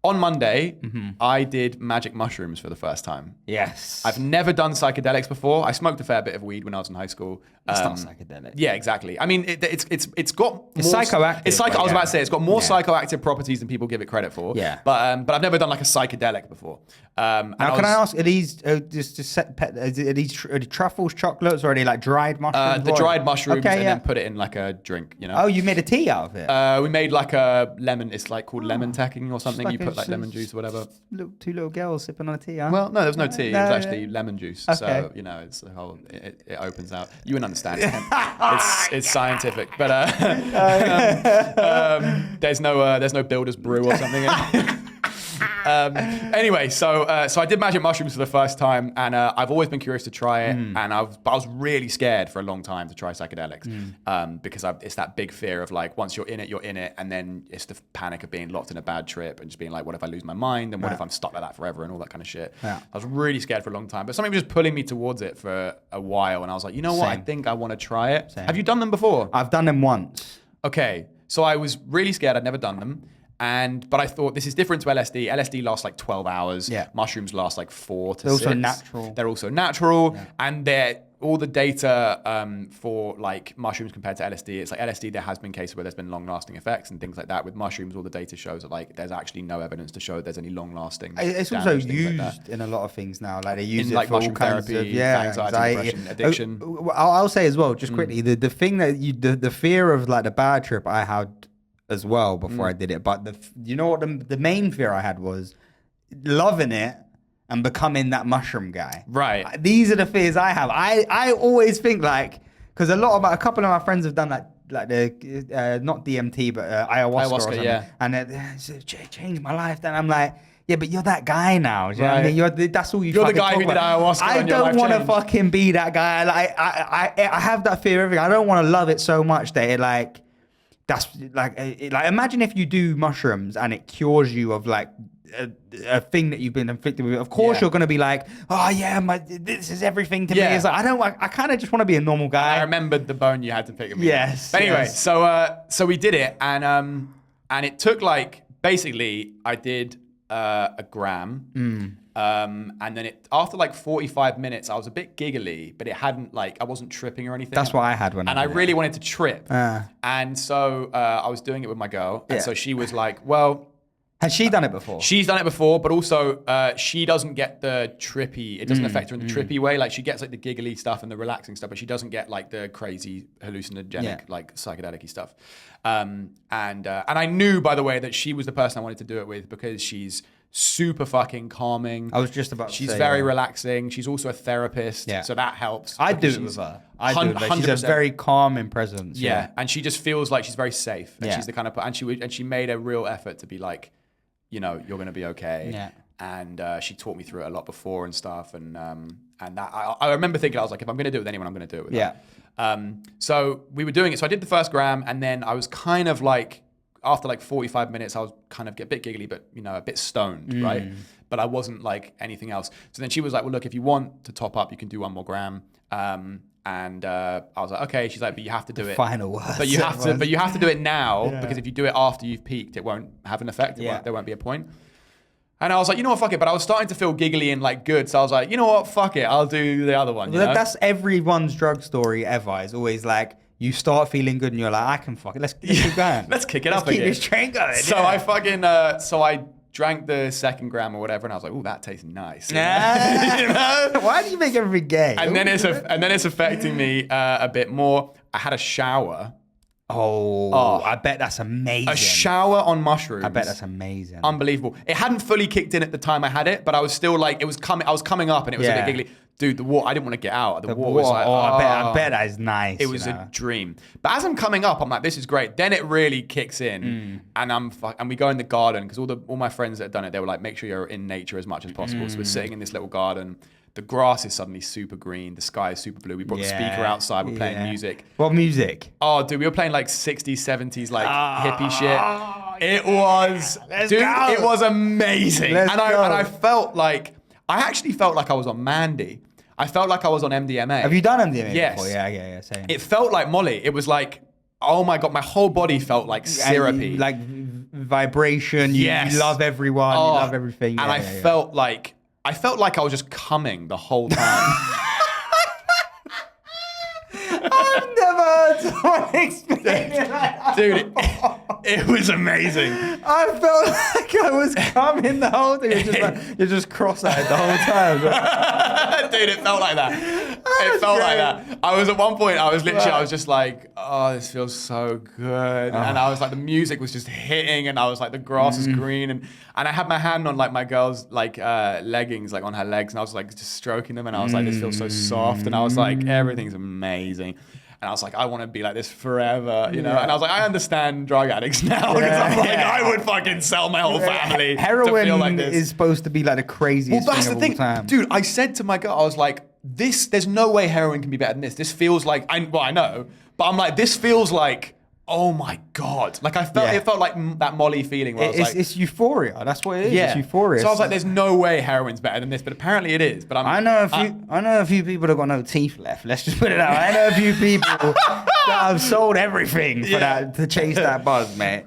On Monday, I did magic mushrooms for the first time. Yes. I've never done psychedelics before. I smoked a fair bit of weed when I was in high school. It's not psychedelic. Yeah, exactly. I mean, it's got It's more, psychoactive. It's I was about to say it's got more psychoactive properties than people give it credit for. Yeah. But I've never done like a psychedelic before. Now, can I ask? Are these are these truffles, chocolates, or are they like dried mushrooms? The dried mushrooms Okay, and then put it in like a drink. You know. Oh, you made a tea out of it. We made like a lemon. It's like called lemon tacking or something. like You put like lemon juice or whatever. Two little girls sipping on a tea. Huh? Well, no, there was no tea. It was actually lemon juice. Okay. So you know, it's the whole. It opens out. You wouldn't understand. It's scientific, but there's no builder's brew or something. Anyway, so I did magic mushrooms for the first time, and I've always been curious to try it, and I was really scared for a long time to try psychedelics, because it's that big fear of like once you're in it, and then it's the panic of being locked in a bad trip and just being like, what if I lose my mind, and what if I'm stuck like that forever, and all that kind of shit. Yeah. I was really scared for a long time, but something was just pulling me towards it for a while, and I was like, you know what, I think I want to try it. Have you done them before? I've done them once. Okay, so I was really scared. I'd never done them. But I thought this is different to LSD. LSD lasts like 12 hours. Yeah. Mushrooms last like 4 to 6. They're also natural. They're also natural. Yeah. And all the data for like mushrooms compared to LSD, it's like LSD, there has been cases where there's been long lasting effects and things like that. With mushrooms, all the data shows that like there's actually no evidence to show there's any long lasting. It's also used in a lot of things now. Like they use it like for all mushroom kinds therapy, of anxiety, depression, addiction. I'll say as well, just quickly, the thing that the fear of like the bad trip I had as well before I did it, but you know what the main fear I had was loving it and becoming that mushroom guy. Right. These are the fears I have. I always think like, because a couple of my friends have done like the not DMT but ayahuasca or something, and it changed my life. Then I'm like, yeah, but you're that guy now. You know what I mean? That's all you're the guy who did ayahuasca. I don't want to fucking be that guy. Like I have that fear of everything. I don't want to love it so much that it like. That's like imagine if you do mushrooms and it cures you of like a thing that you've been inflicted with. Of course, you're going to be like, oh yeah, this is everything to me. It's like I kind of just want to be a normal guy. I remembered the bone you had to pick. Yes. But anyway, so we did it, and it took like basically I did a gram. And then after like 45 minutes, I was a bit giggly, but it hadn't like, I wasn't tripping or anything. That's what I had when I really wanted to trip. And so I was doing it with my girl. And so she was like, well. Has she done it before? She's done it before, but also she doesn't get the trippy, it doesn't affect her in the trippy way. Like she gets like the giggly stuff and the relaxing stuff, but she doesn't get like the crazy hallucinogenic, like psychedelic-y stuff. And I knew, by the way, that she was the person I wanted to do it with because she's super fucking calming. I was just about to say. She's very relaxing. She's also a therapist, so that helps. I'd do it with her. She's a very calming presence. Yeah, and she just feels like she's very safe. And she's the kind of, and she made a real effort to be like, you know, you're going to be okay. Yeah. And she taught me through it a lot before and stuff. And that I remember thinking, I was like, if I'm going to do it with anyone, I'm going to do it with her. So we were doing it. So I did the first gram, and then I was kind of like, after like 45 minutes, I was kind of a bit giggly, but you know, a bit stoned, right? But I wasn't like anything else. So then she was like, well, look, if you want to top up, you can do 1 more gram. And I was like, okay. She's like, but you have to do it. Final words. But you have to do it now because if you do it after you've peaked, it won't have an effect. There won't be a point. And I was like, you know what, fuck it. But I was starting to feel giggly and like good. So I was like, you know what, fuck it. I'll do the other one. Well, that's everyone's drug story ever. It's always like, you start feeling good and you're like, I can fuck it. Let's keep going. Let's kick it up again. Keep this train going. So I fucking, so I drank the 2nd gram or whatever, and I was like, "Oh, that tastes nice." You know? Why do you make everything gay? And then it's affecting me a bit more. I had a shower. Oh, I bet that's amazing. A shower on mushrooms. I bet that's amazing. Unbelievable. It hadn't fully kicked in at the time I had it, but I was still like, I was coming up, and it was a bit giggly. Dude, the water, I didn't want to get out. The water was like, I bet that is nice. It was a dream. But as I'm coming up, I'm like, this is great. Then it really kicks in, and we go in the garden, because all my friends that had done it, they were like, make sure you're in nature as much as possible. So we're sitting in this little garden. The grass is suddenly super green. The sky is super blue. We brought the speaker outside. We're playing music. What music? Oh, dude, we were playing like 60s, 70s, like hippie shit. It was, it was amazing. And I felt like, I actually felt like I was on Mandy. I felt like I was on MDMA. Have you done MDMA before? Yeah, same. It felt like Molly. It was like, oh my God, my whole body felt like syrupy. Like vibration. You love everyone. You love everything. And I felt like I was just coming the whole time. I've never heard someone explain it like that. Dude, it was amazing. I felt like I was coming the whole thing. You're just cross-eyed the whole time. Dude, it felt like that. It felt like that. I was at one point, I was just like, oh, this feels so good. And I was like, the music was just hitting, and I was like, the grass is green, and I had my hand on like my girl's like leggings, like on her legs, and I was like just stroking them, and I was like, this feels so soft, and I was like, everything's amazing. And I was like, I want to be like this forever, you know? And I was like, I understand drug addicts now, because I'm like, I would fucking sell my whole family Heroin to feel like this. is supposed to be like the craziest Well, that's thing the of all time. Dude, I said to my girl, I was like, there's no way heroin can be better than this. This feels like, I know, but I'm like, this feels like, oh my God. Like it felt like that Molly feeling where I was like. It's euphoria. That's what it is. Yeah. It's euphoria. So I was like, there's no way heroin's better than this, but apparently it is. But I know a few people that got no teeth left. Let's just put it out. I know a few people that have sold everything for that to chase that buzz, mate.